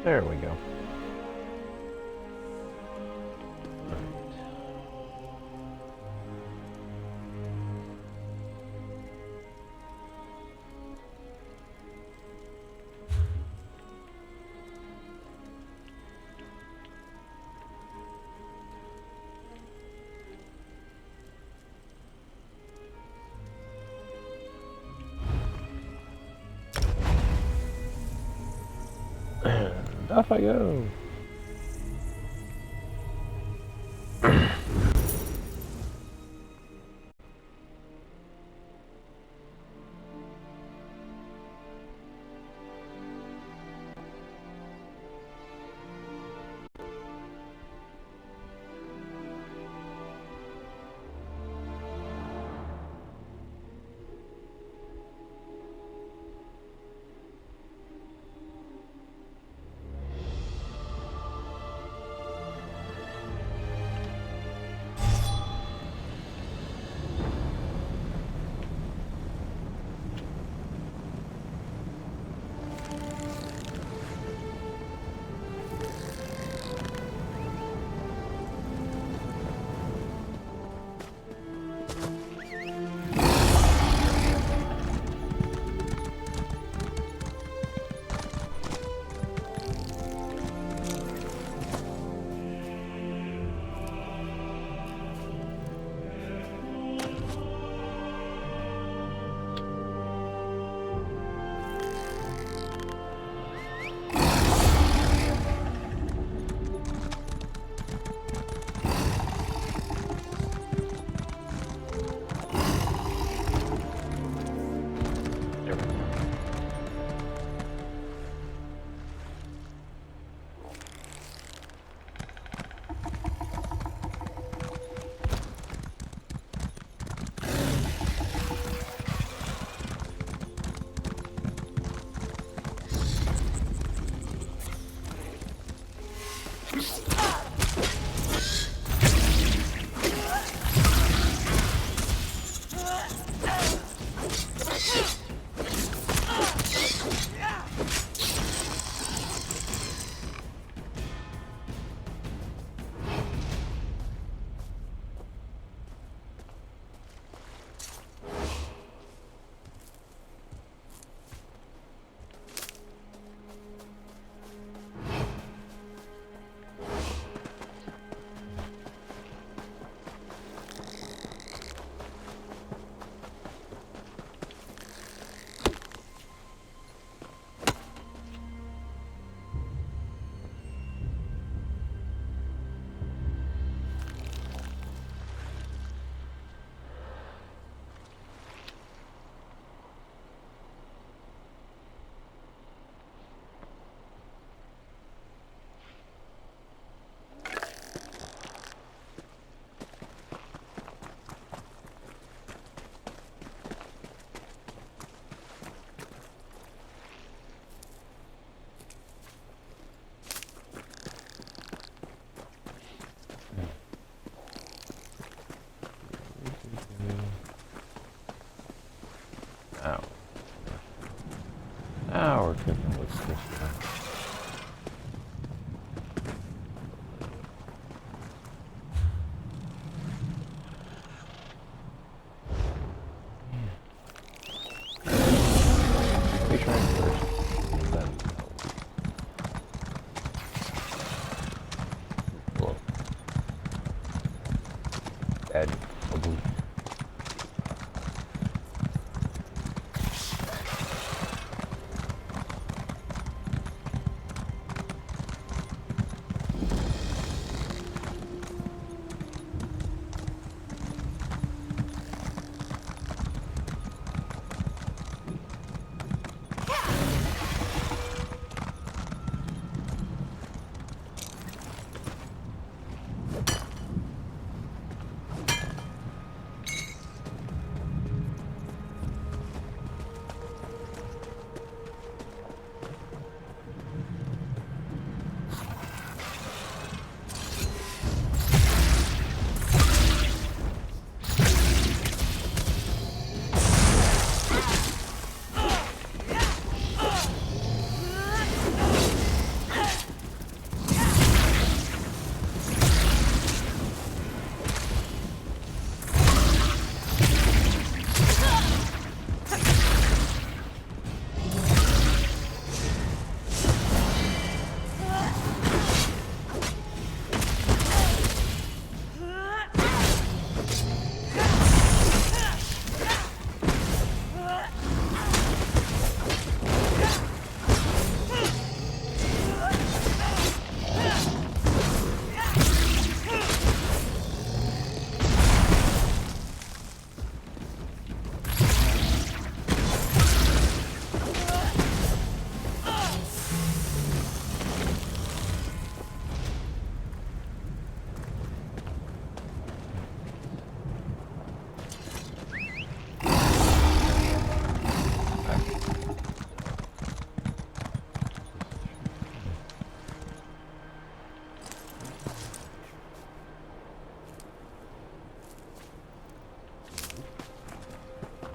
There we go. And off I go. Ow. Now we're cooking with this.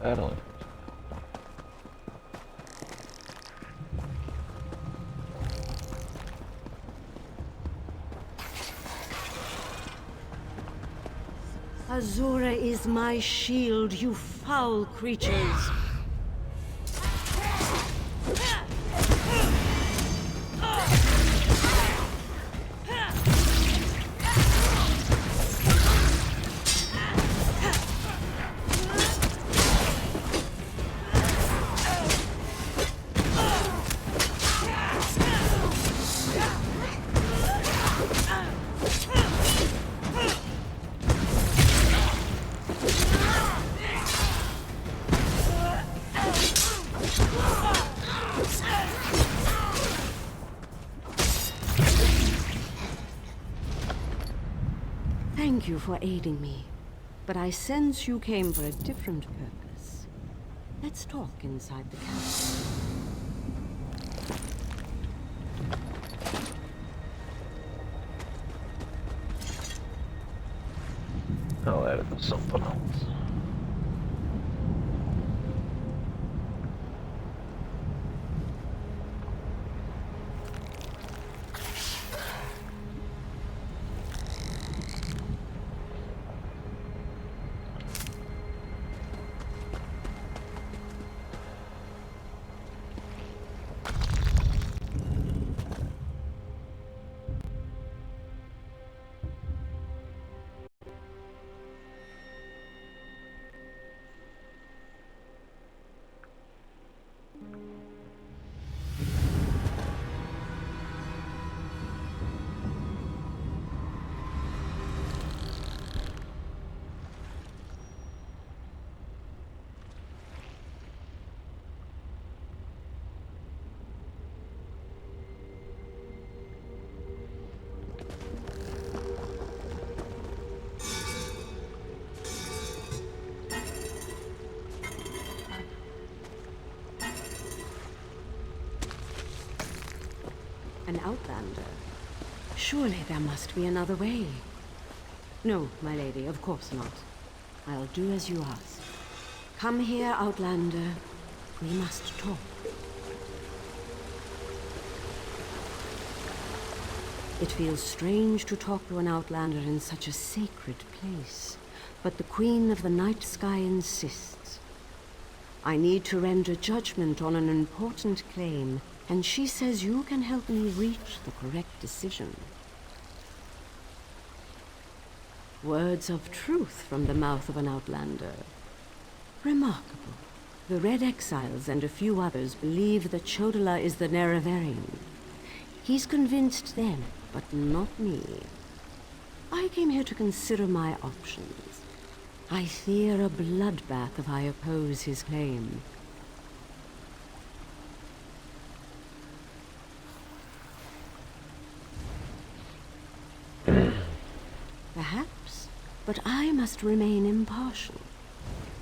Battling. Azura is my shield, you foul creatures. Thank you for aiding me, but I sense you came for a different purpose. Let's talk inside the castle. I'll add it to something else. An outlander? Surely there must be another way. No, my lady, of course not. I'll do as you ask. Come here, outlander. We must talk. It feels strange to talk to an outlander in such a sacred place, but the Queen of the Night Sky insists. I need to render judgment on an important claim, and she says you can help me reach the correct decision. Words of truth from the mouth of an outlander. Remarkable. The Red Exiles and a few others believe that Chodala is the Nerevarine. He's convinced them, but not me. I came here to consider my options. I fear a bloodbath if I oppose his claim. Perhaps, but I must remain impartial.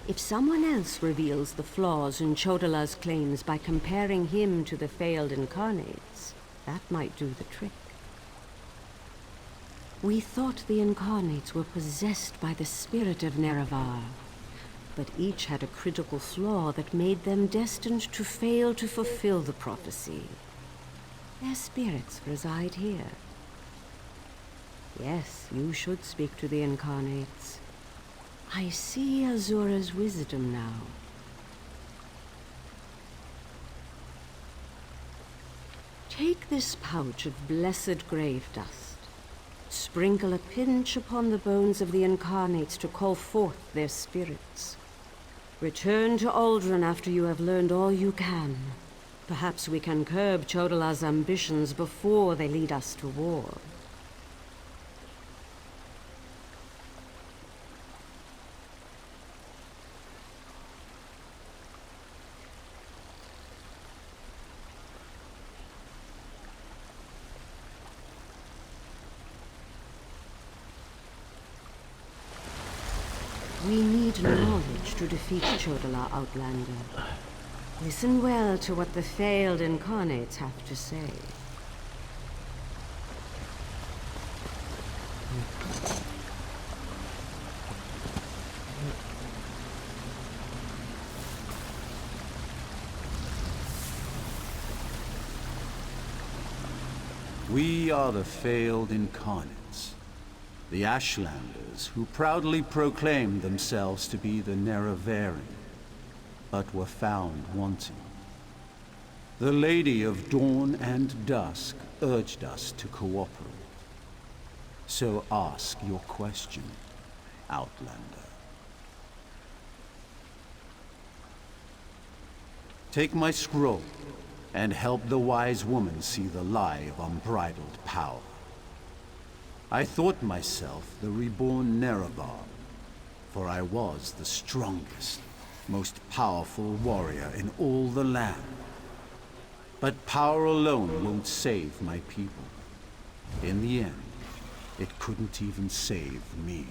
If someone else reveals the flaws in Chodala's claims by comparing him to the failed incarnates, that might do the trick. We thought the incarnates were possessed by the spirit of Nerevar, but each had a critical flaw that made them destined to fail to fulfill the prophecy. Their spirits reside here. Yes, you should speak to the incarnates. I see Azura's wisdom now. Take this pouch of blessed grave dust. Sprinkle a pinch upon the bones of the incarnates to call forth their spirits. Return to Aldrin after you have learned all you can. Perhaps we can curb Chodala's ambitions before they lead us to war. We need knowledge to defeat Chodala, Outlander. Listen well to what the failed incarnates have to say. We are the failed incarnates. The Ashlanders who proudly proclaimed themselves to be the Nerevarine, but were found wanting. The Lady of Dawn and Dusk urged us to cooperate. So ask your question, Outlander. Take my scroll, and help the wise woman see the lie of unbridled power. I thought myself the reborn Nerevar, for I was the strongest, most powerful warrior in all the land. But power alone won't save my people. In the end, it couldn't even save me.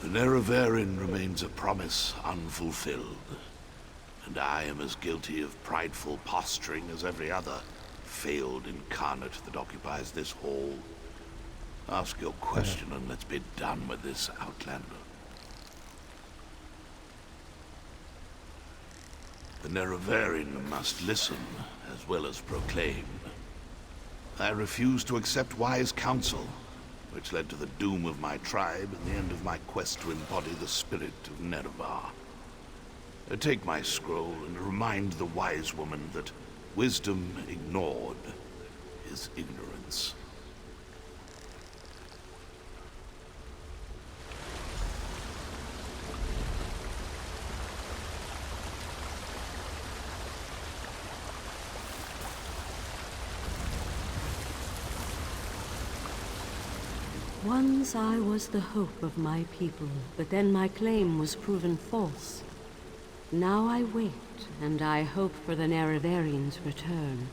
The Nerevarine remains a promise unfulfilled, and I am as guilty of prideful posturing as every other failed incarnate that occupies this hall. Ask your question and let's be done with this, Outlander. The Nerevarine must listen as well as proclaim. I refuse to accept wise counsel, which led to the doom of my tribe and the end of my quest to embody the spirit of Nerevar. Take my scroll and remind the wise woman that wisdom ignored is ignorance. Once I was the hope of my people, but then my claim was proven false. Now I wait, and I hope for the Nerevarines' return.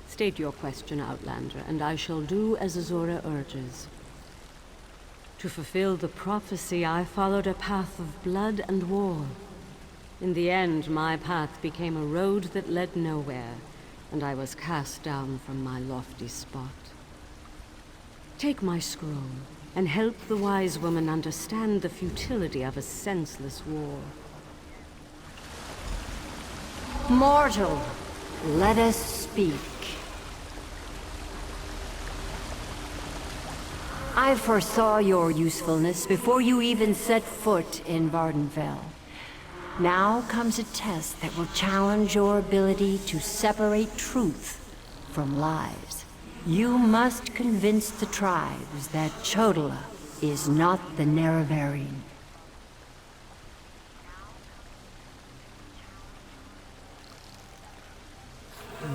State your question, Outlander, and I shall do as Azora urges. To fulfill the prophecy, I followed a path of blood and war. In the end, my path became a road that led nowhere, and I was cast down from my lofty spot. Take my scroll, and help the wise woman understand the futility of a senseless war. Mortal, let us speak. I foresaw your usefulness before you even set foot in Vardenfell. Now comes a test that will challenge your ability to separate truth from lies. You must convince the tribes that Chodola is not the Nerevarine.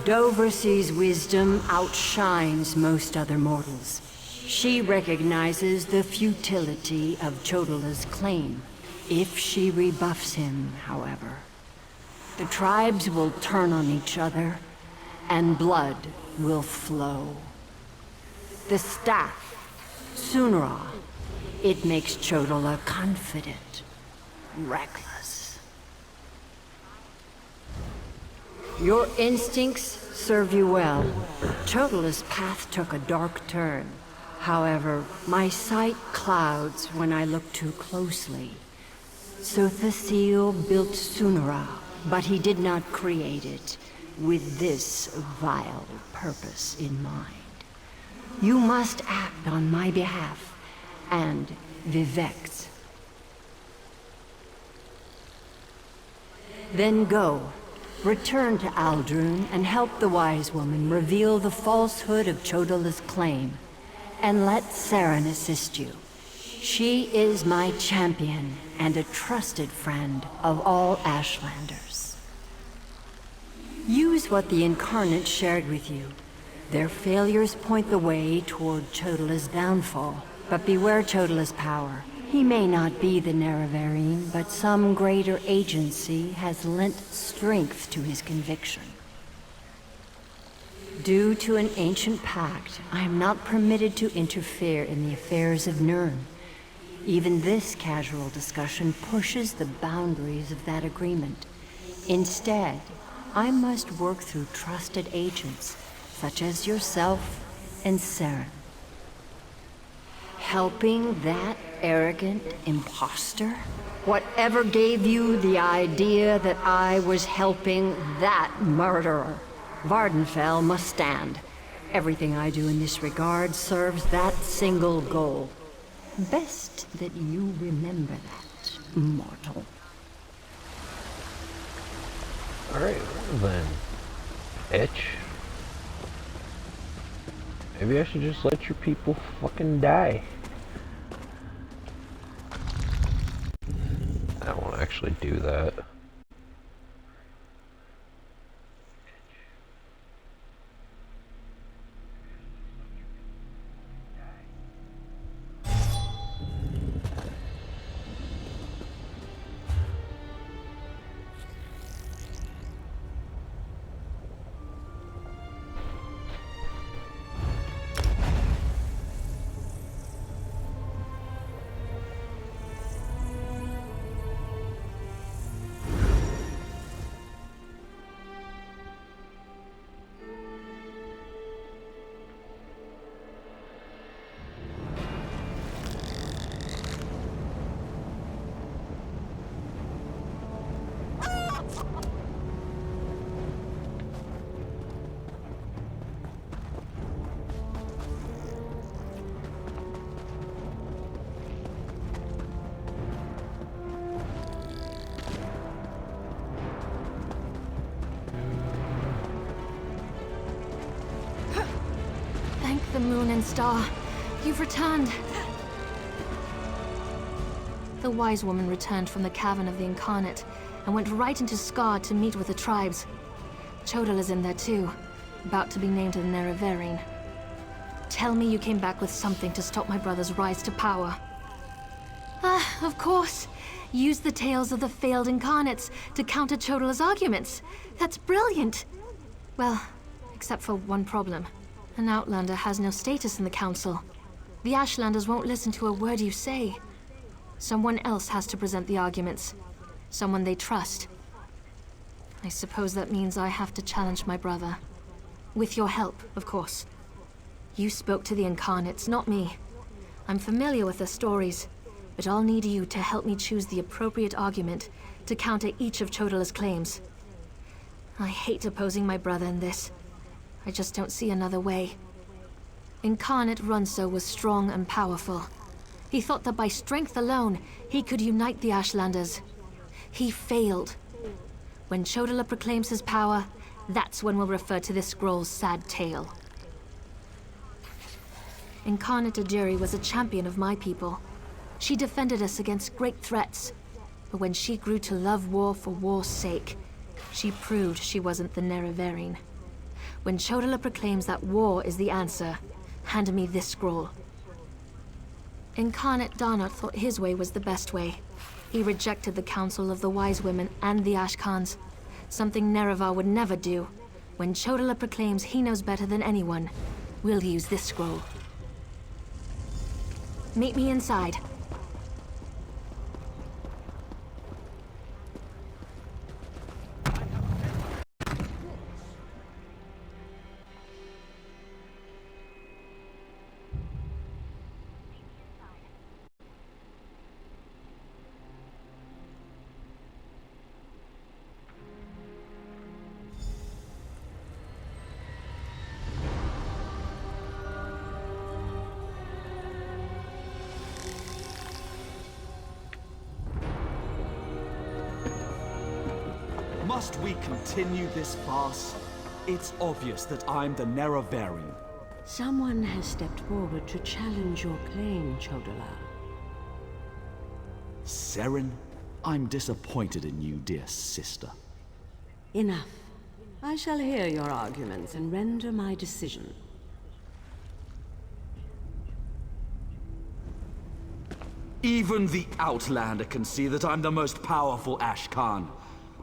Doversee's wisdom outshines most other mortals. She recognizes the futility of Chodola's claim. If she rebuffs him, however, the tribes will turn on each other, and blood will flow. The staff, Sunra, it makes Chodola confident, reckless. Your instincts serve you well. Chodola's path took a dark turn. However, my sight clouds when I look too closely. Sothasil built Sunra, but he did not create it with this vile purpose in mind. You must act on my behalf, and Vivec's. Then go. Return to Aldrune and help the wise woman reveal the falsehood of Chodola's claim. And let Saren assist you. She is my champion and a trusted friend of all Ashlanders. Use what the Incarnate shared with you. Their failures point the way toward Chodala's downfall. But beware Chodala's power. He may not be the Nerevarine, but some greater agency has lent strength to his conviction. Due to an ancient pact, I am not permitted to interfere in the affairs of Nirn. Even this casual discussion pushes the boundaries of that agreement. Instead, I must work through trusted agents, such as yourself and Saren. Helping that arrogant imposter? Whatever gave you the idea that I was helping that murderer? Vardenfell must stand. Everything I do in this regard serves that single goal. Best that you remember that, mortal. Alright, then. Itch. Maybe I should just let your people fucking die. I won't actually do that. The moon and star, you've returned. The wise woman returned from the cavern of the Incarnate and went right into Scar to meet with the tribes. Chodala's in there too, about to be named the Nerevarine. Tell me you came back with something to stop my brother's rise to power. Ah, of course. Use the tales of the failed Incarnates to counter Chodala's arguments. That's brilliant. Well, except for one problem. An Outlander has no status in the Council. The Ashlanders won't listen to a word you say. Someone else has to present the arguments. Someone they trust. I suppose that means I have to challenge my brother. With your help, of course. You spoke to the Incarnates, not me. I'm familiar with their stories, but I'll need you to help me choose the appropriate argument to counter each of Chodala's claims. I hate opposing my brother in this. I just don't see another way. Incarnate Runso was strong and powerful. He thought that by strength alone, he could unite the Ashlanders. He failed. When Chodala proclaims his power, that's when we'll refer to this scroll's sad tale. Incarnate Ajiri was a champion of my people. She defended us against great threats. But when she grew to love war for war's sake, she proved she wasn't the Nerevarine. When Chodala proclaims that war is the answer, hand me this scroll. Incarnate Darnot thought his way was the best way. He rejected the counsel of the Wise Women and the Ashkans, something Nerevar would never do. When Chodala proclaims he knows better than anyone, we'll use this scroll. Meet me inside. Must we continue this farce? It's obvious that I'm the Nerevarine. Someone has stepped forward to challenge your claim, Chodala. Saren, I'm disappointed in you, dear sister. Enough. I shall hear your arguments and render my decision. Even the Outlander can see that I'm the most powerful Ashkan.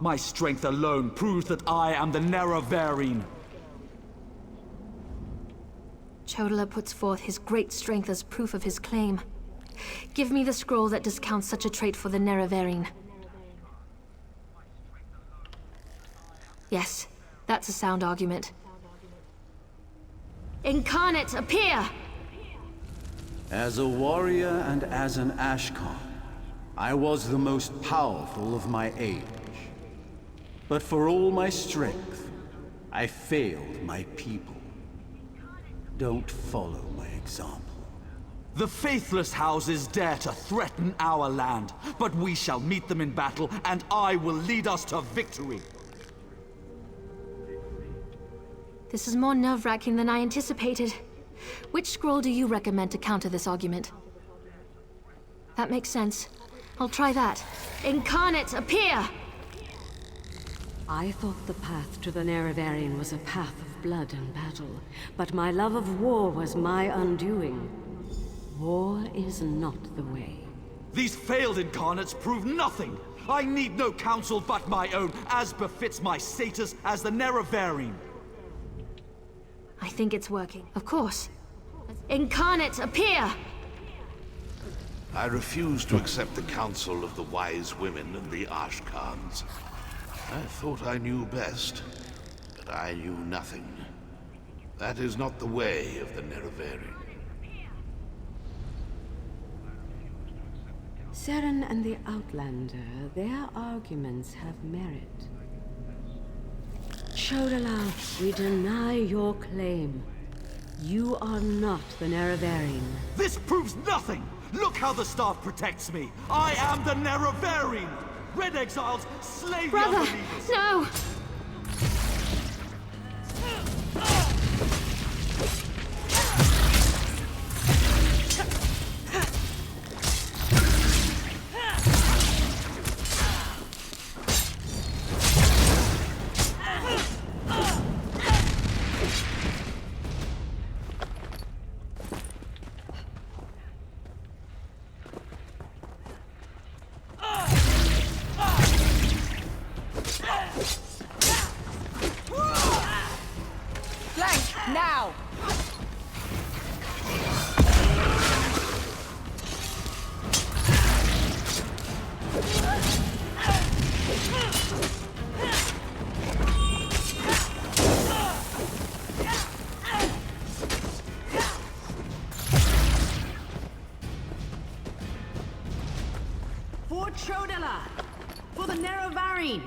My strength alone proves that I am the Nerevarine. Chodala puts forth his great strength as proof of his claim. Give me the scroll that discounts such a trait for the Nerevarine. Yes, that's a sound argument. Incarnate, appear! As a warrior and as an Ashkan, I was the most powerful of my age. But for all my strength, I failed my people. Don't follow my example. The faithless houses dare to threaten our land, but we shall meet them in battle, and I will lead us to victory. This is more nerve-wracking than I anticipated. Which scroll do you recommend to counter this argument? That makes sense. I'll try that. Incarnate, appear! I thought the path to the Nerevarine was a path of blood and battle, but my love of war was my undoing. War is not the way. These failed incarnates prove nothing! I need no counsel but my own, as befits my status as the Nerevarine. I think it's working. Of course. Incarnate, appear! I refuse to accept the counsel of the wise women and the Ashkans. I thought I knew best, but I knew nothing. That is not the way of the Nerevarine. Seren and the Outlander, their arguments have merit. Chodala, we deny your claim. You are not the Nerevarine. This proves nothing! Look how the staff protects me! I am the Nerevarine! Red Exiles, slay the Brother, unbelievers! no! Now! For Chodala! For the Nerevarine!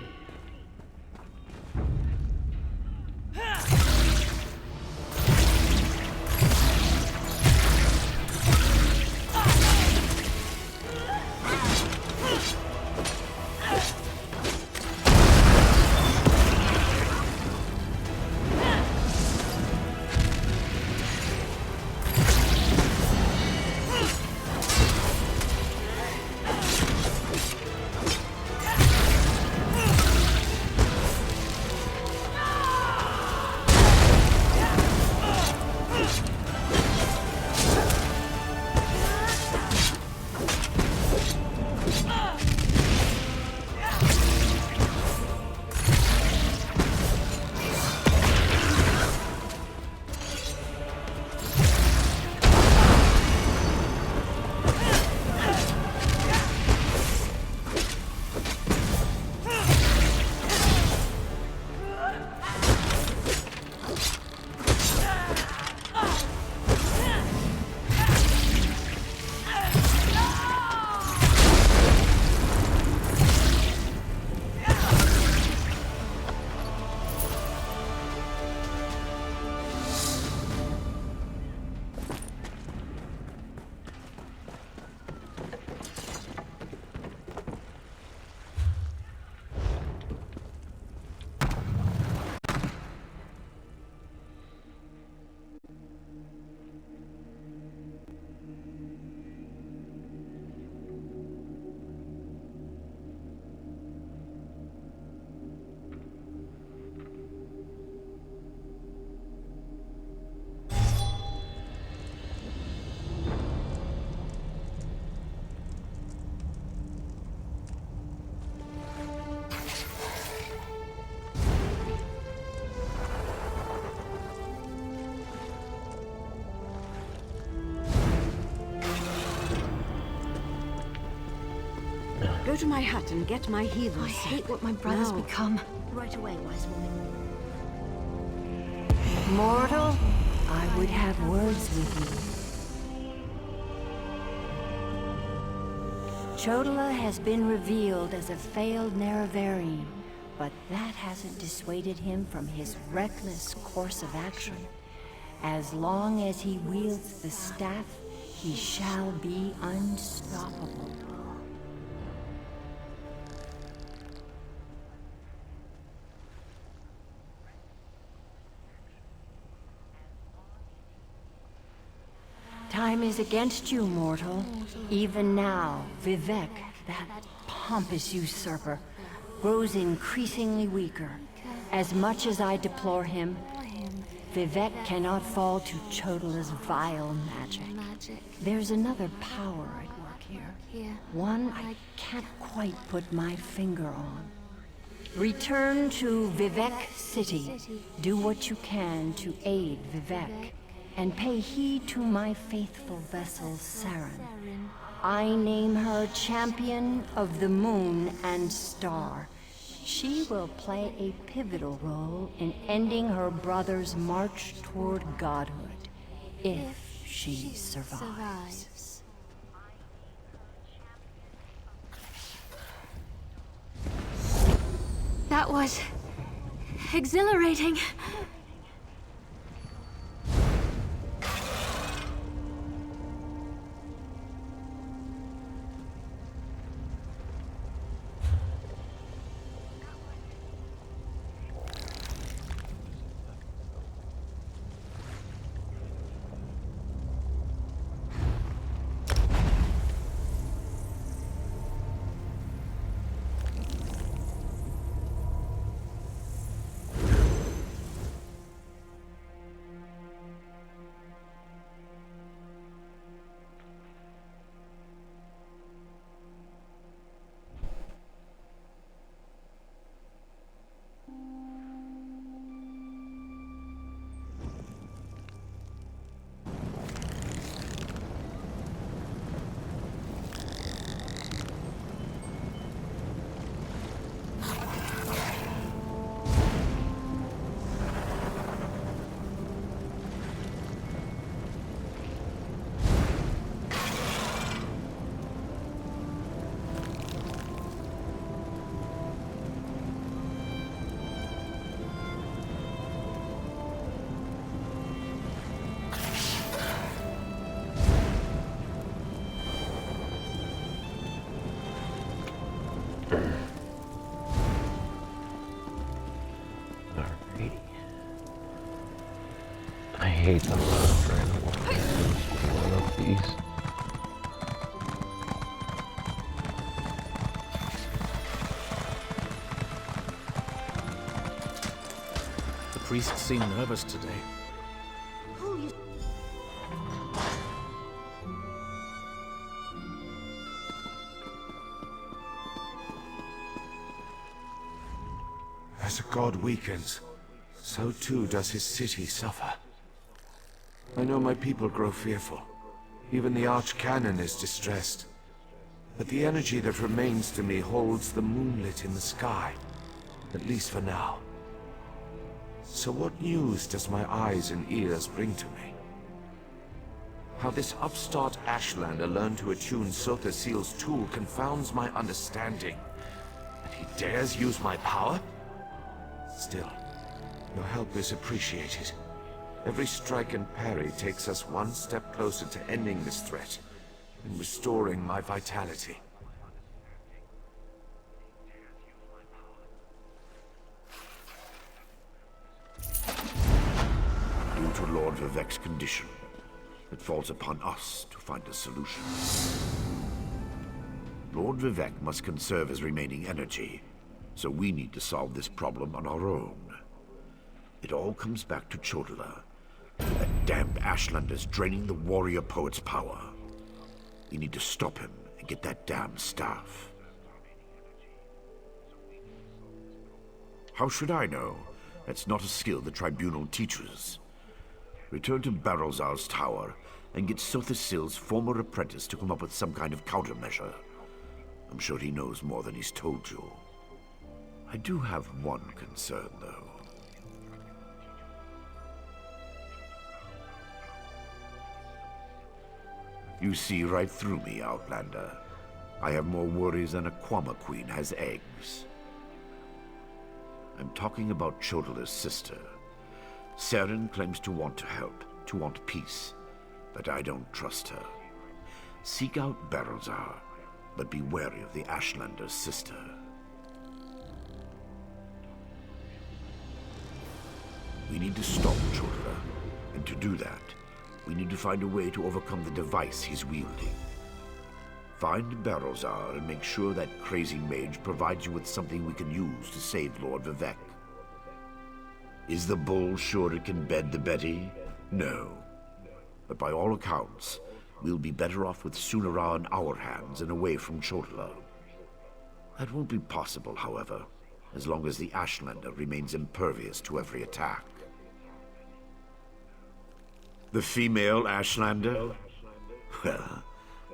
to my hut and get my healing. I hate what my brother's Now. become. Right away, wise woman. Mortal, I would have words with you. Chodola has been revealed as a failed Nerevarine, but that hasn't dissuaded him from his reckless course of action. As long as he wields the staff, he shall be unstoppable. Time is against you, mortal. Even now, Vivec, that pompous usurper, grows increasingly weaker. As much as I deplore him, Vivec cannot fall to Chodola's vile magic. There's another power at work here. One I can't quite put my finger on. Return to Vivec City. Do what you can to aid Vivec. And pay heed to my faithful vessel, Saren. I name her Champion of the Moon and Star. She will play a pivotal role in ending her brother's march toward godhood, if she survives. That was exhilarating. Alrighty. I hate them trying to one of these. The priest seemed nervous today. As a god weakens, so too does his city suffer. I know my people grow fearful. Even the Archcanon is distressed. But the energy that remains to me holds the moonlit in the sky, at least for now. So what news does my eyes and ears bring to me? How this upstart Ashlander learned to attune Sotha Seal's tool confounds my understanding. And he dares use my power? Still, your help is appreciated. Every strike and parry takes us one step closer to ending this threat and restoring my vitality. Due to Lord Vivec's condition, it falls upon us to find a solution. Lord Vivec must conserve his remaining energy, so we need to solve this problem on our own. It all comes back to Chodola. That damned Ashlander's draining the warrior poet's power. We need to stop him and get that damned staff. How should I know? That's not a skill the Tribunal teaches. Return to I'm sure he knows more than he's told you. I do have one concern, though. You see right through me, Outlander. I have more worries than a Quama queen has eggs. I'm talking about Chodala's sister. Seren claims to want to help, to want peace, but I don't trust her. Seek out Barrelzar, but be wary of the Ashlander's sister. We need to stop Chodala, and to do that, we need to find a way to overcome the device he's wielding. Find Barrelzar and make sure that crazy mage provides you with something we can use to save Lord Vivec. Is the bull sure it can bed the Betty? No. But by all accounts, we'll be better off with Sunara in our hands and away from Chodala. That won't be possible, however, as long as the Ashlander remains impervious to every attack. The female Ashlander? Well,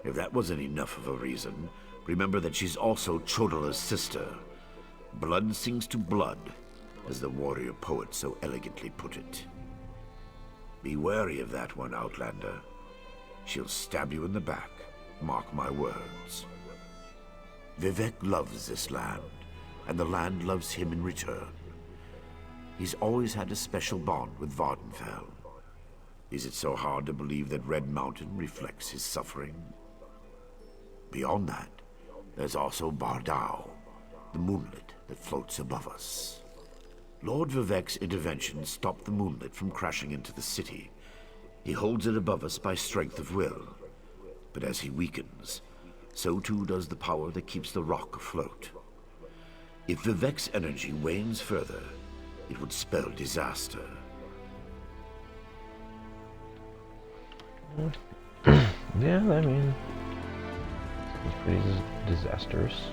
if that wasn't enough of a reason, remember that she's also Chodala's sister. Blood sings to blood, as the warrior poet so elegantly put it. Be wary of that one, Outlander. She'll stab you in the back, mark my words. Vivec loves this land, and the land loves him in return. He's always had a special bond with Vardenfell. Is it so hard to believe that Red Mountain reflects his suffering? Beyond that, there's also Bardao, the moonlet that floats above us. Lord Vivec's intervention stopped the moonlet from crashing into the city. He holds it above us by strength of will. But as he weakens, so too does the power that keeps the rock afloat. If Vivec's energy wanes further, it would spell disaster. Yeah, I mean, it's pretty disastrous.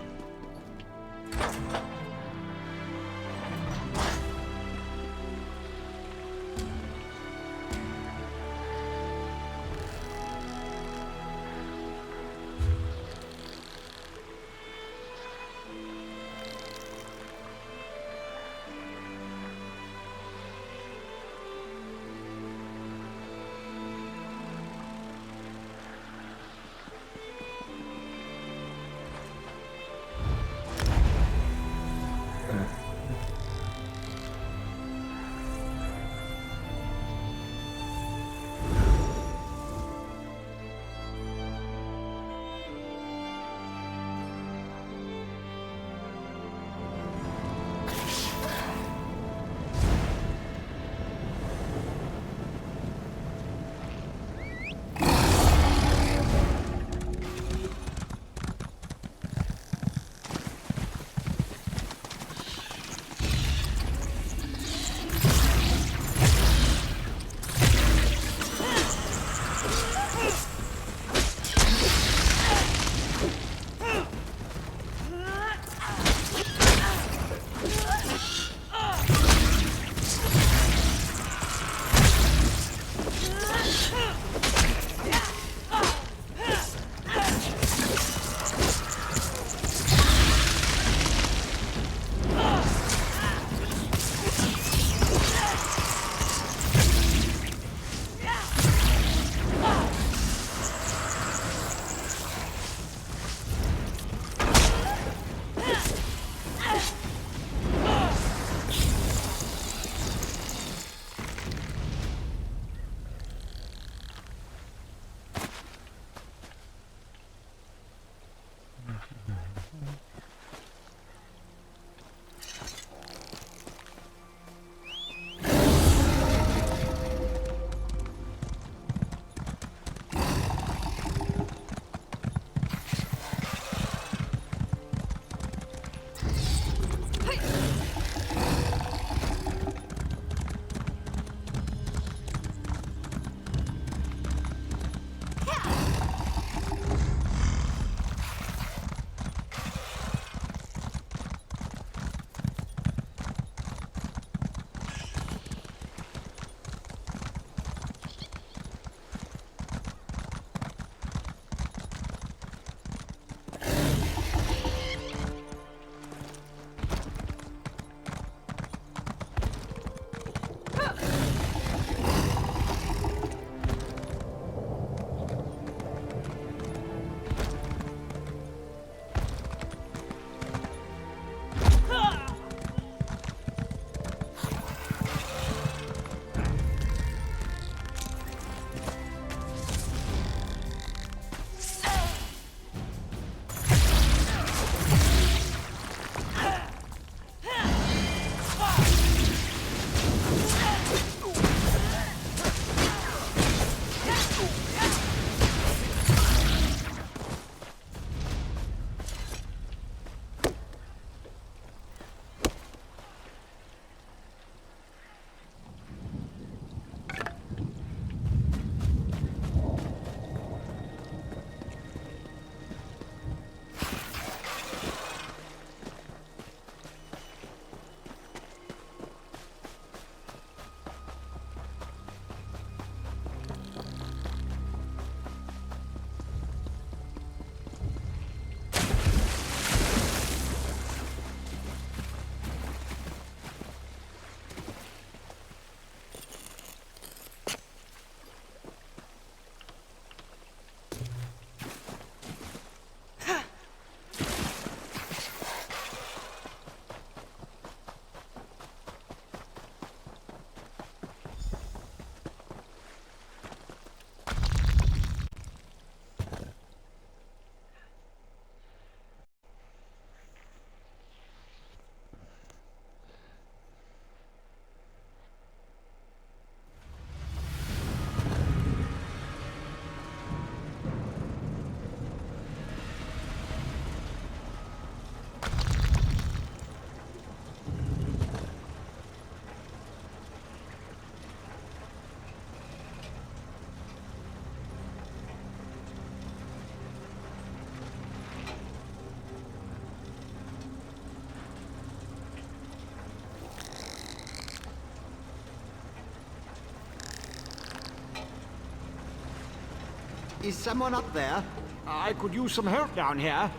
Is someone up there? I could use some help down here.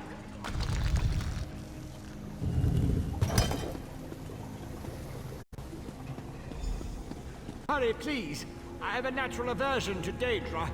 Hurry, please. I have a natural aversion to Daedra.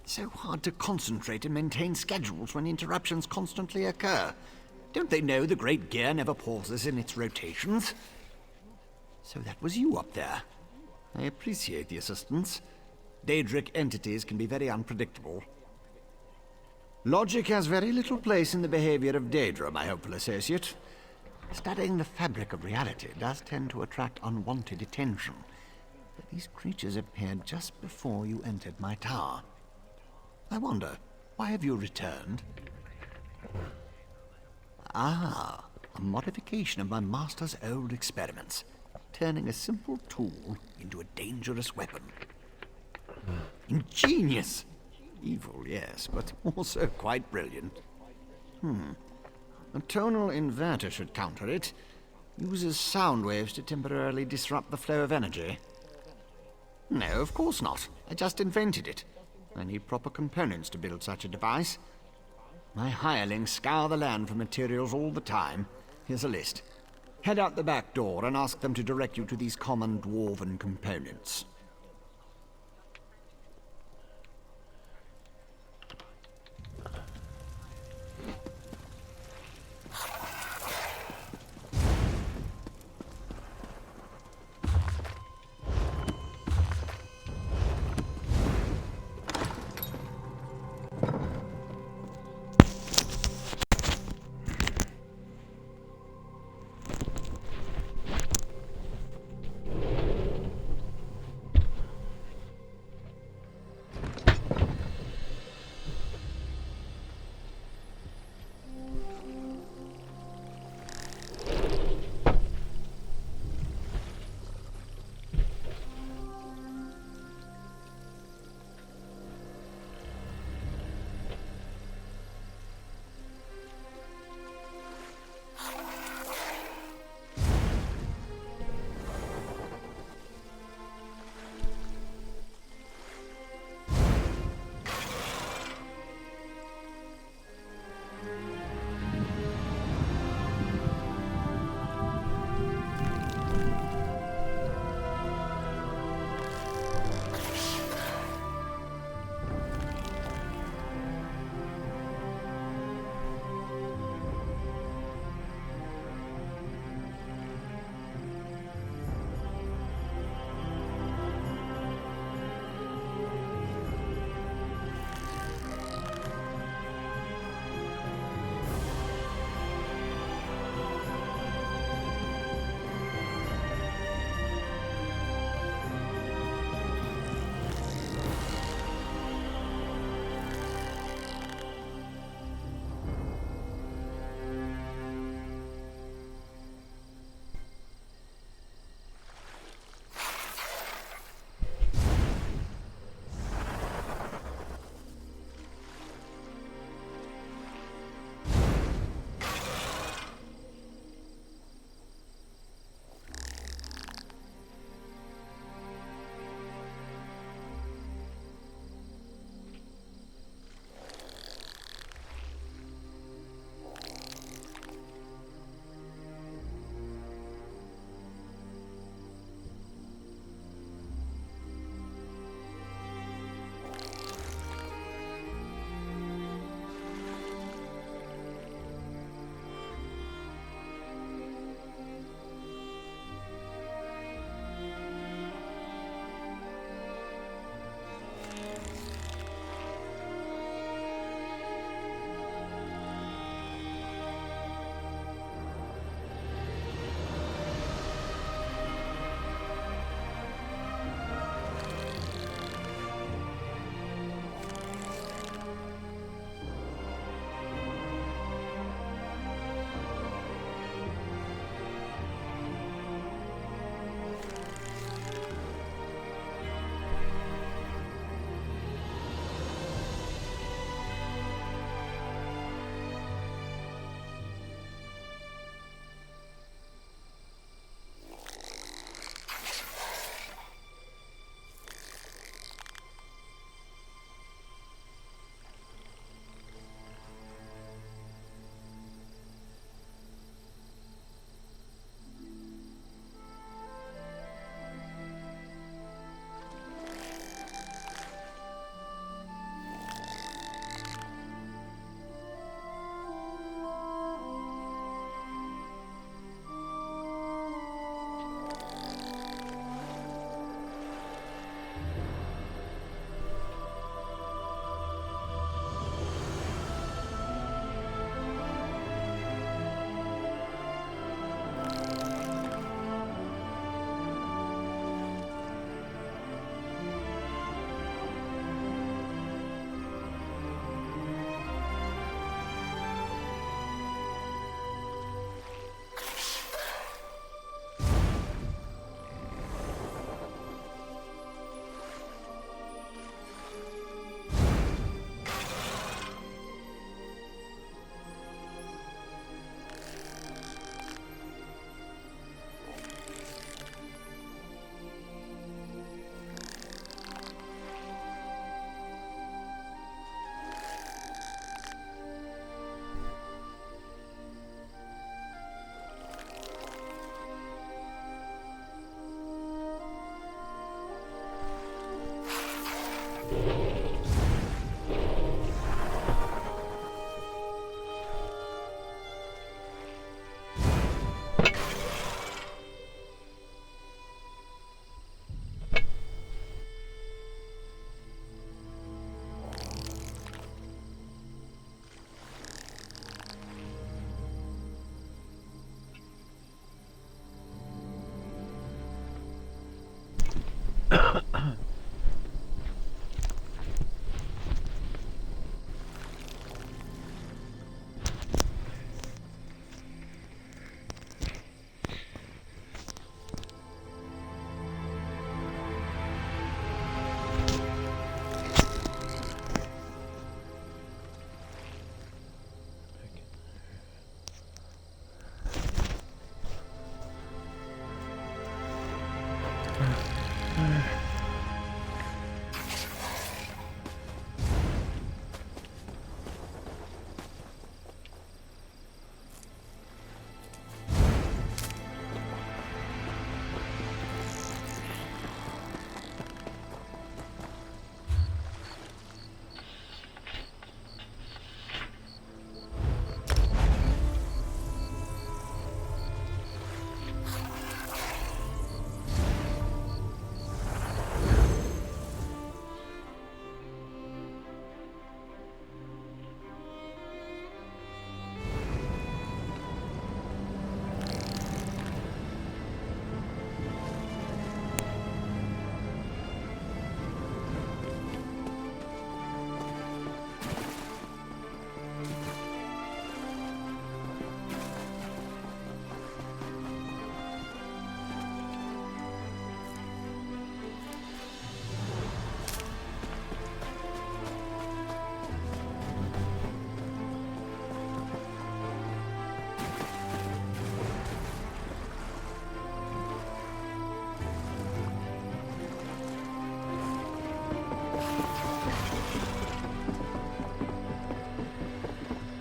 So hard to concentrate and maintain schedules when interruptions constantly occur. Don't they know the Great Gear never pauses in its rotations? So that was you up there. I appreciate the assistance. Daedric entities can be very unpredictable. Logic has very little place in the behavior of Daedra, my hopeful associate. Studying the fabric of reality does tend to attract unwanted attention. But these creatures appeared just before you entered my tower. I wonder, why have you returned? Ah, a modification of my master's old experiments, turning a simple tool into a dangerous weapon. Ingenious! Evil, yes, but also quite brilliant. A tonal inverter should counter it. Uses sound waves to temporarily disrupt the flow of energy. No, of course not. I just invented it. I need proper components to build such a device. My hirelings scour the land for materials all the time. Here's a list. Head out the back door and ask them to direct you to these common dwarven components.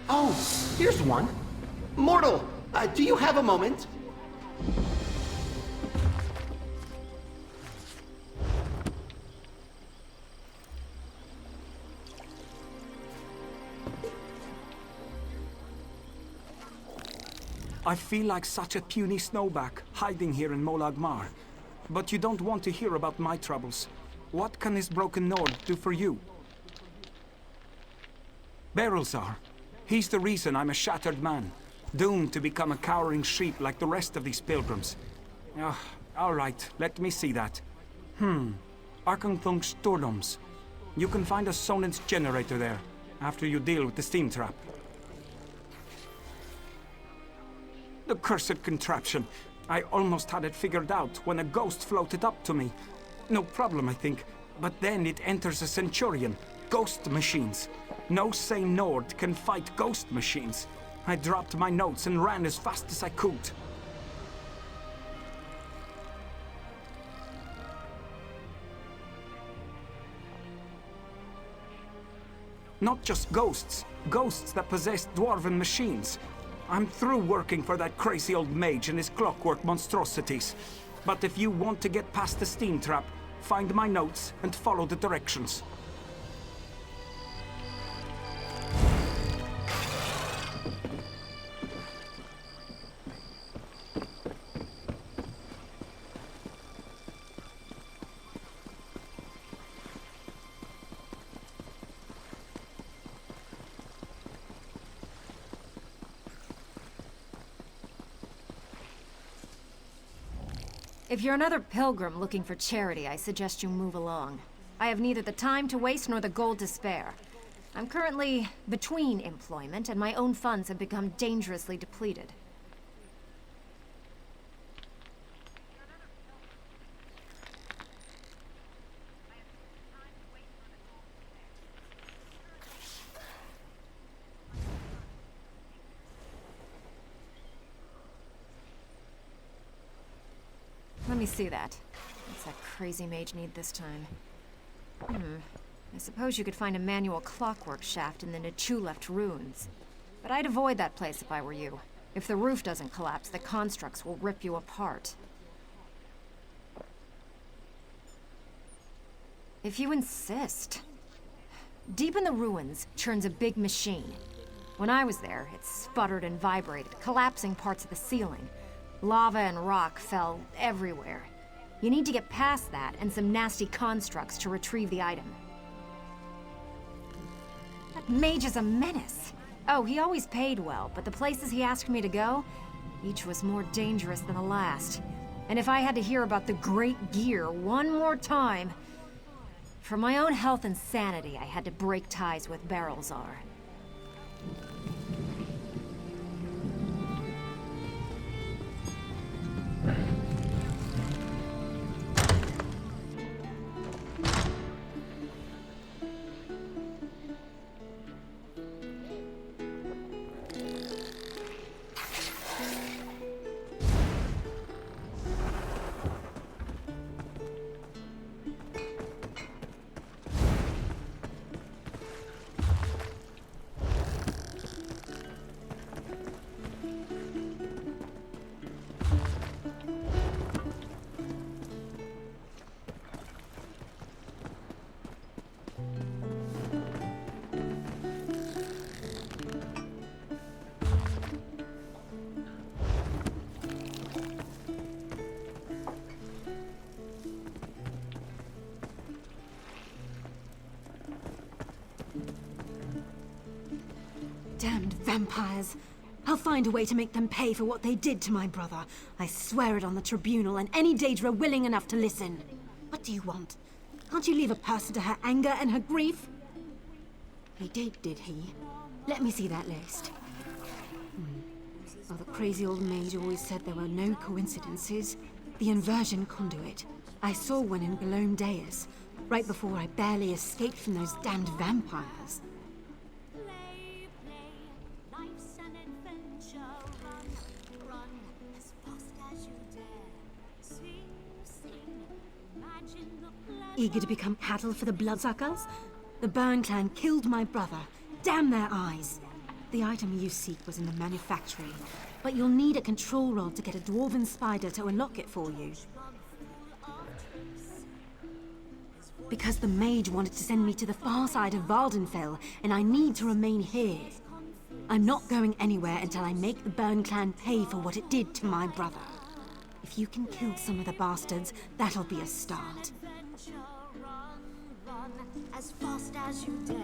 Oh, here's one. Mortal, do you have a moment? I feel like such a puny snowback, hiding here in Molag Mar. But you don't want to hear about my troubles. What can this broken Nord do for you? Berylzar. He's the reason I'm a shattered man, doomed to become a cowering sheep like the rest of these pilgrims. All right, let me see that. Arkanthung Stordoms. You can find a Sonance generator there, after you deal with the steam trap. The cursed contraption. I almost had it figured out when a ghost floated up to me. No problem, I think. But then it enters a Centurion. Ghost machines. No sane Nord can fight ghost machines. I dropped my notes and ran as fast as I could. Not just ghosts. Ghosts that possess dwarven machines. I'm through working for that crazy old mage and his clockwork monstrosities. But if you want to get past the steam trap, find my notes and follow the directions. If you're another pilgrim looking for charity, I suggest you move along. I have neither the time to waste nor the gold to spare. I'm currently between employment, and my own funds have become dangerously depleted. Let me see that. What's that crazy mage need this time? I suppose you could find a manual clockwork shaft in the Nichuleft ruins. But I'd avoid that place if I were you. If the roof doesn't collapse, the constructs will rip you apart. If you insist. Deep in the ruins churns a big machine. When I was there, it sputtered and vibrated, collapsing parts of the ceiling. Lava and rock fell everywhere. You need to get past that and some nasty constructs to retrieve the item. That mage is a menace. Oh, he always paid well, but the places he asked me to go, each was more dangerous than the last. And if I had to hear about the Great Gear one more time... For my own health and sanity, I had to break ties with Berylzar. Damned vampires. I'll find a way to make them pay for what they did to my brother. I swear it on the tribunal and any Daedra willing enough to listen. What do you want? Can't you leave a person to her anger and her grief? He did he? Let me see that list. Oh, the crazy old mage always said there were no coincidences. The inversion conduit. I saw one in Galome Deus, right before I barely escaped from those damned vampires. Eager to become cattle for the Bloodsuckers? The Burn clan killed my brother. Damn their eyes. The item you seek was in the manufactory, but you'll need a control rod to get a dwarven spider to unlock it for you. Because the mage wanted to send me to the far side of Vardenfell, and I need to remain here. I'm not going anywhere until I make the Burn clan pay for what it did to my brother. If you can kill some of the bastards, that'll be a start. As fast as you dare.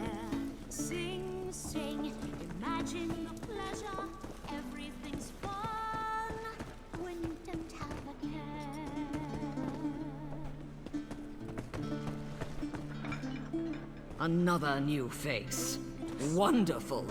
Sing, sing, imagine the pleasure. Everything's fun when you don't have a care. Another new face. Wonderful.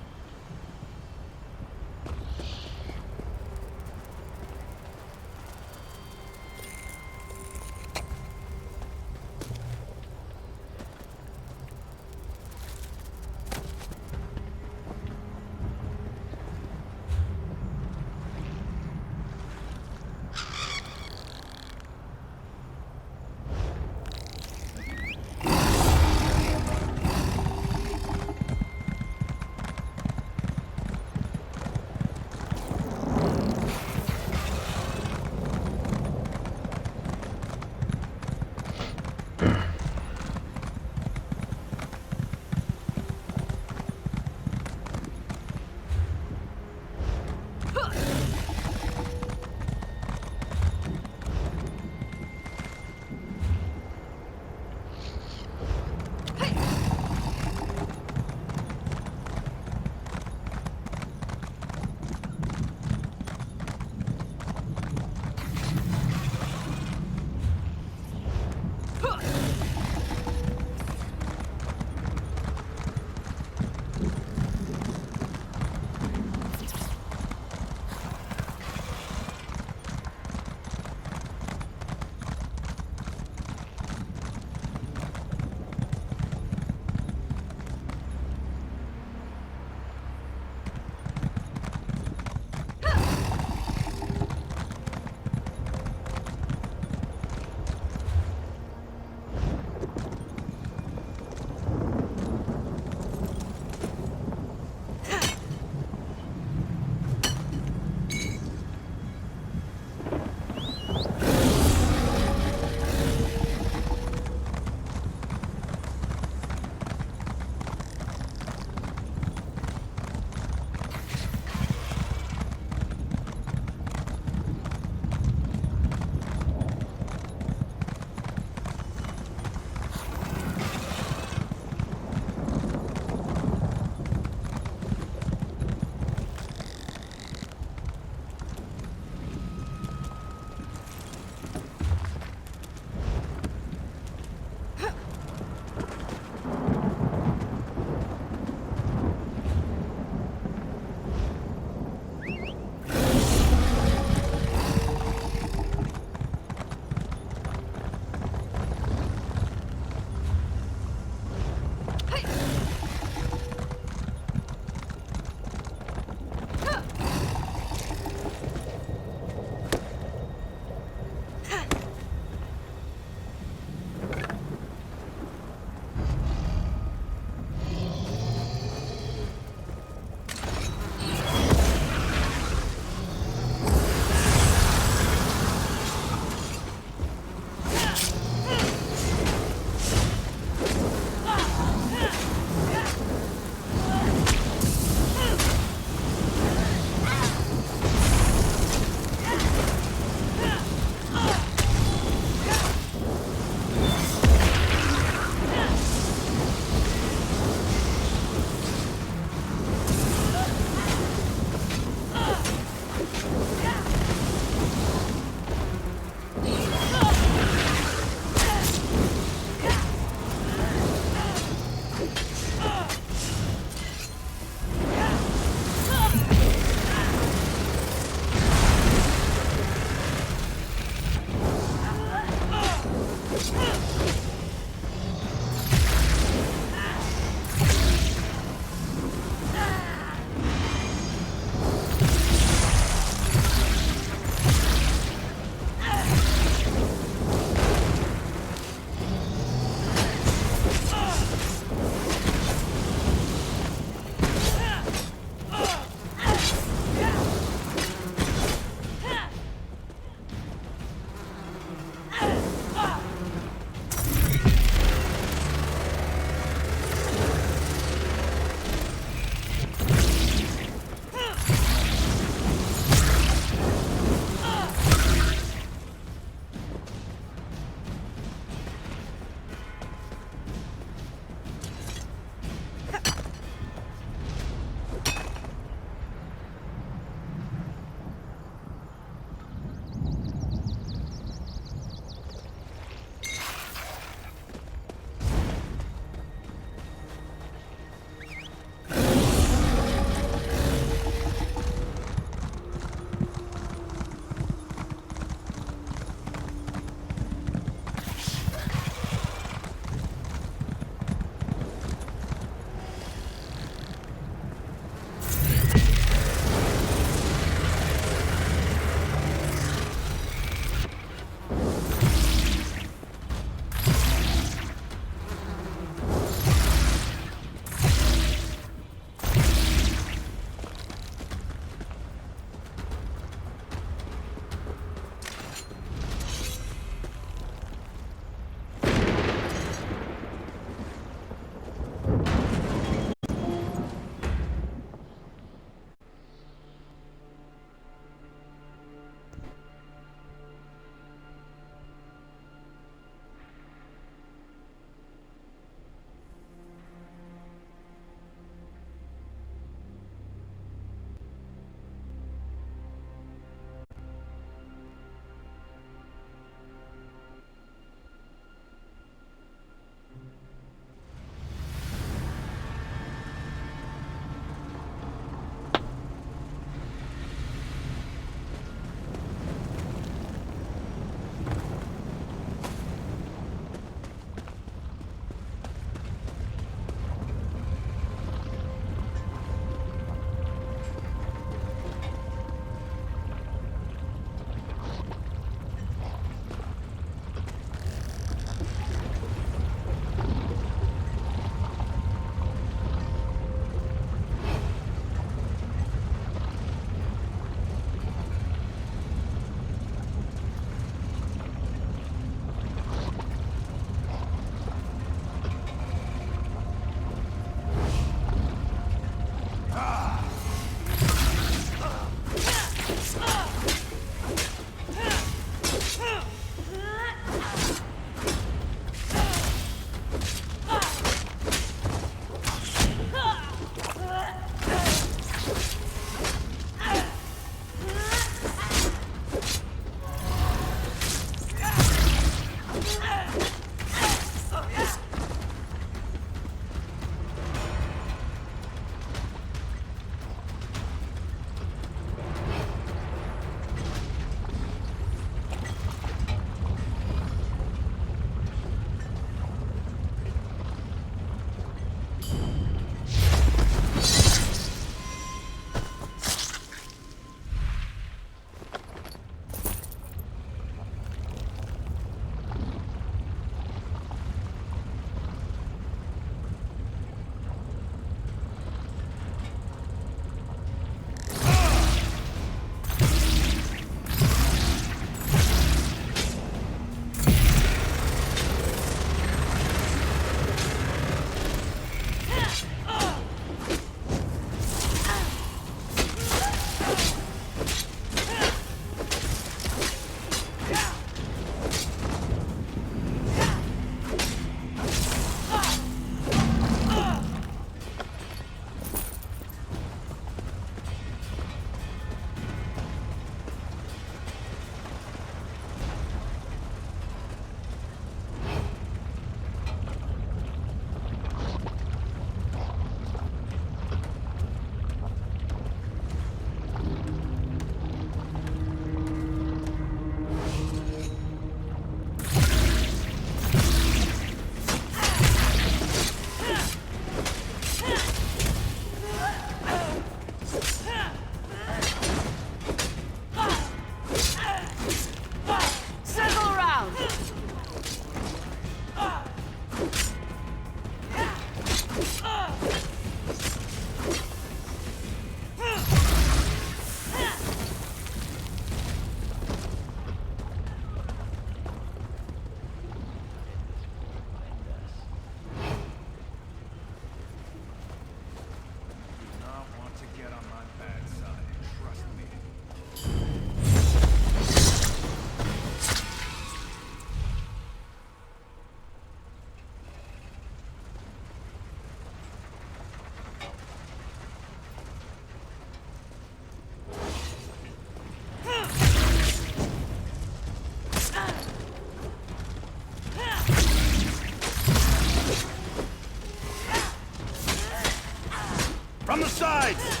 sides!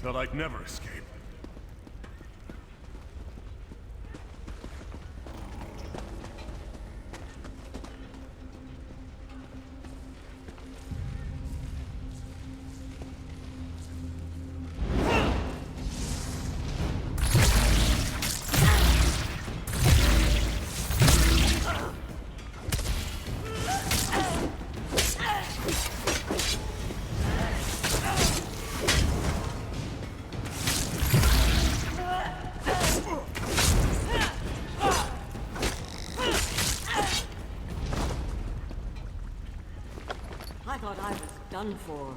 Thought I'd never escape. I thought I was done for.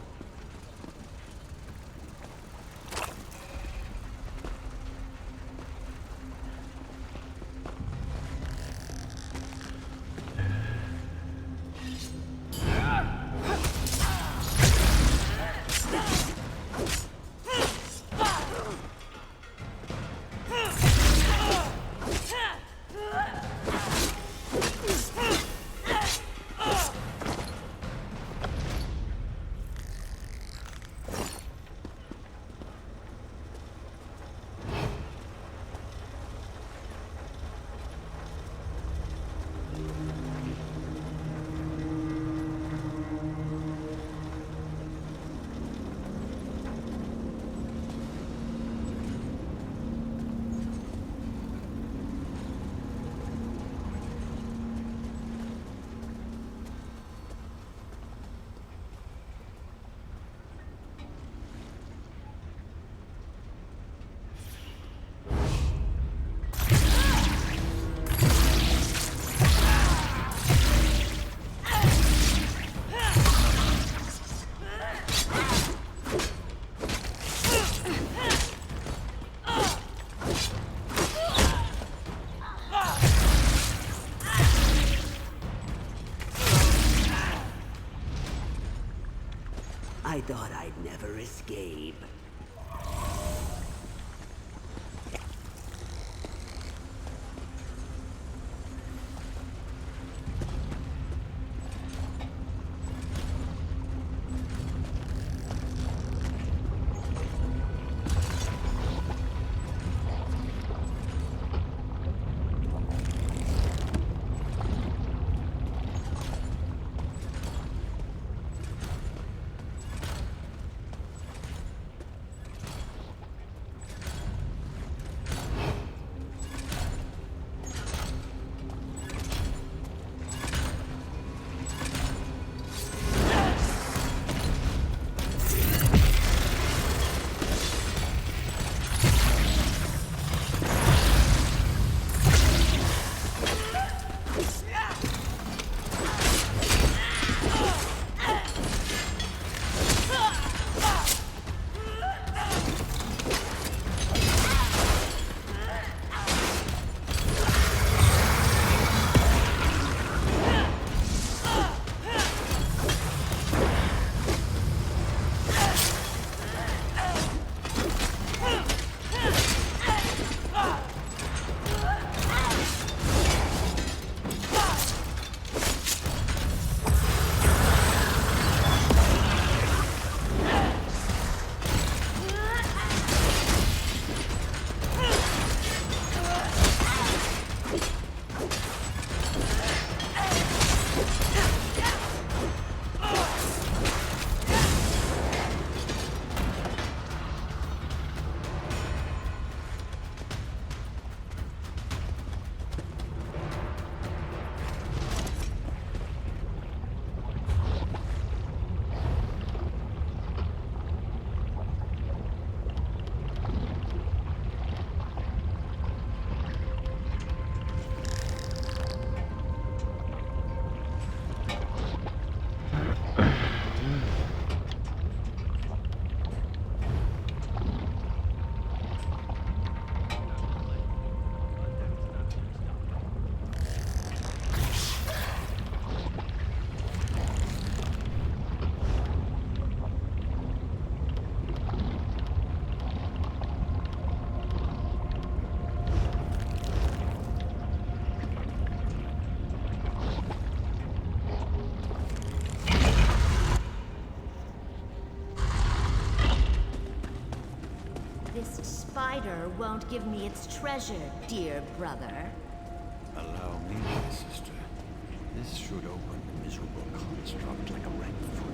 I thought I'd never escape. spider won't give me its treasure, dear brother. Allow me, my sister. This should open the miserable construct like a ripe fruit.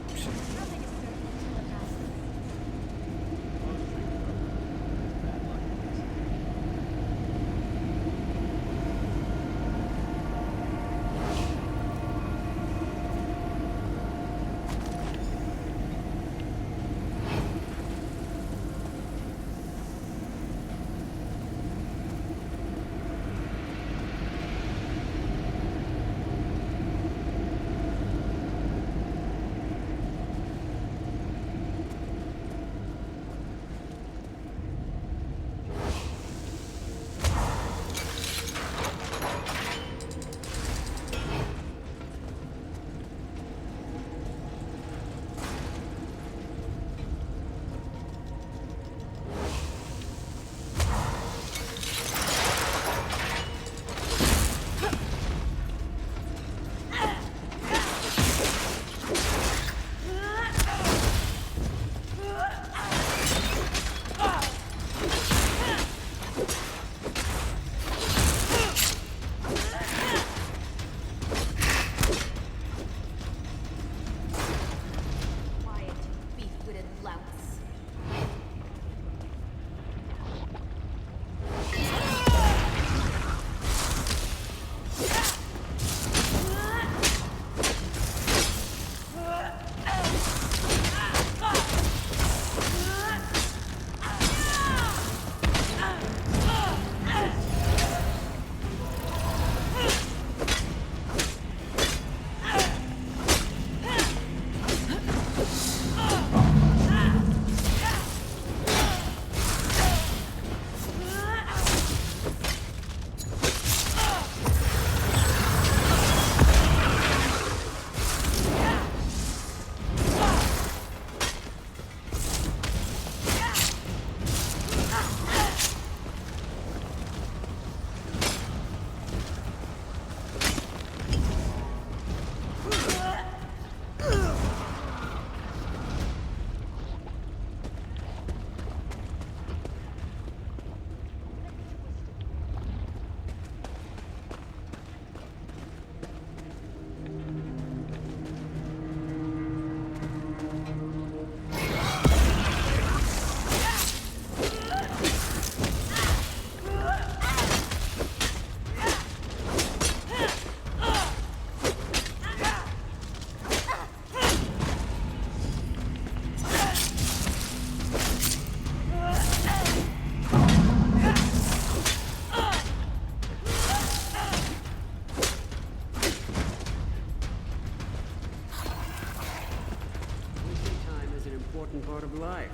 Part of life.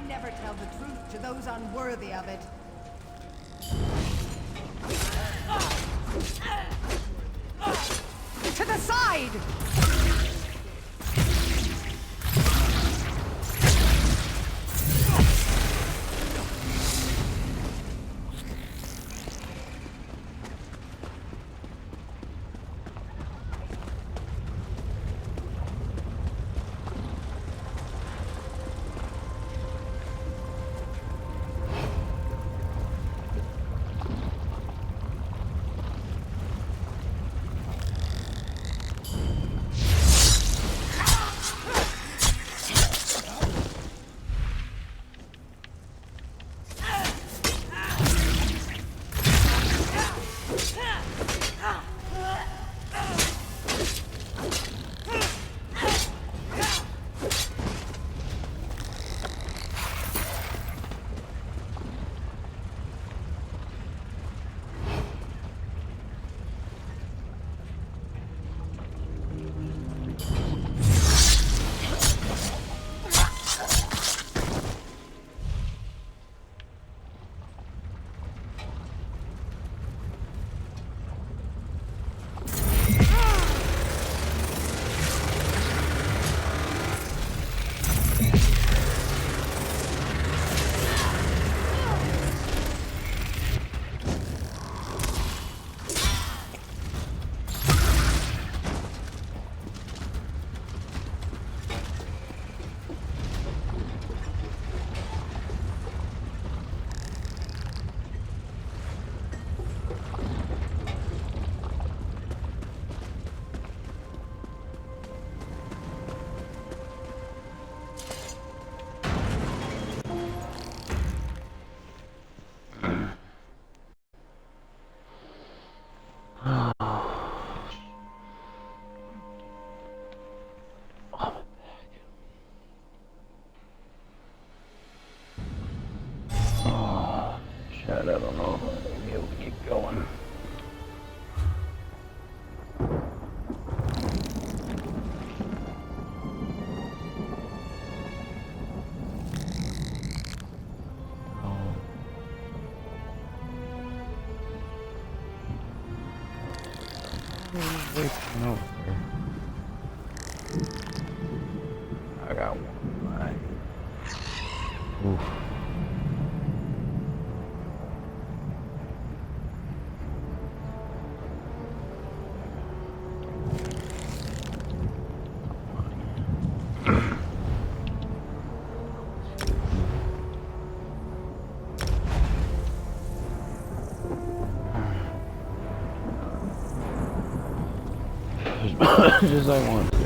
never tell the truth to those unworthy of it. To the side! I don't know if I'll be able to keep going. No. I got one. Right. Oof. As much as I want to.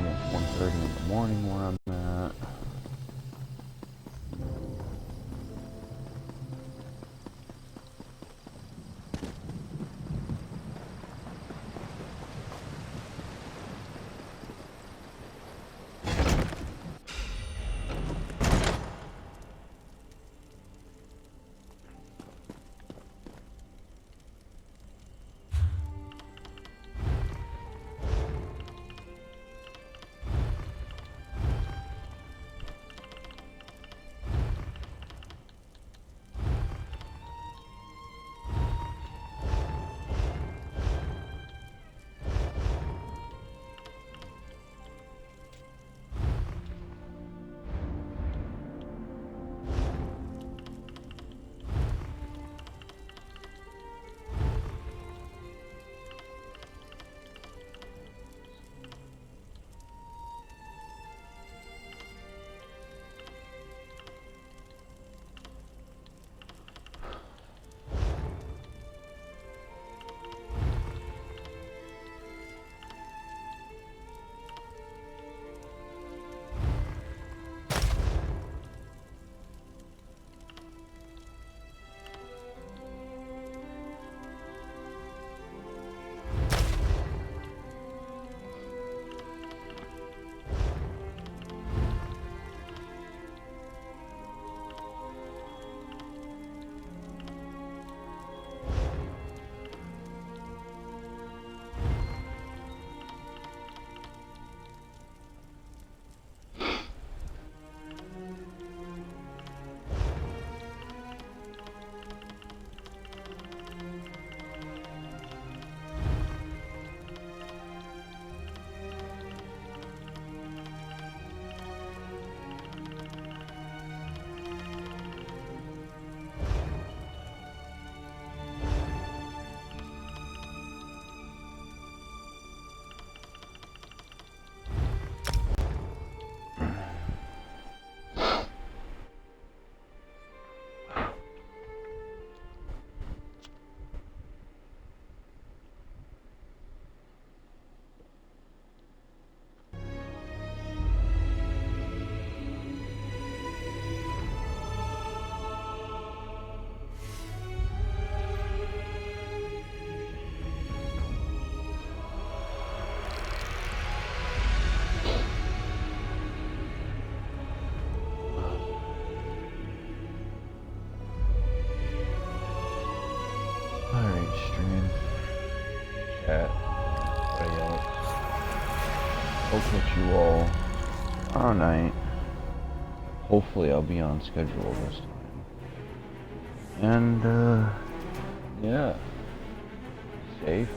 It's 1:30 in the morning where I'm at. stream, chat, everybody else. I'll catch you all tomorrow night. Hopefully I'll be on schedule this time. And, yeah. Safe.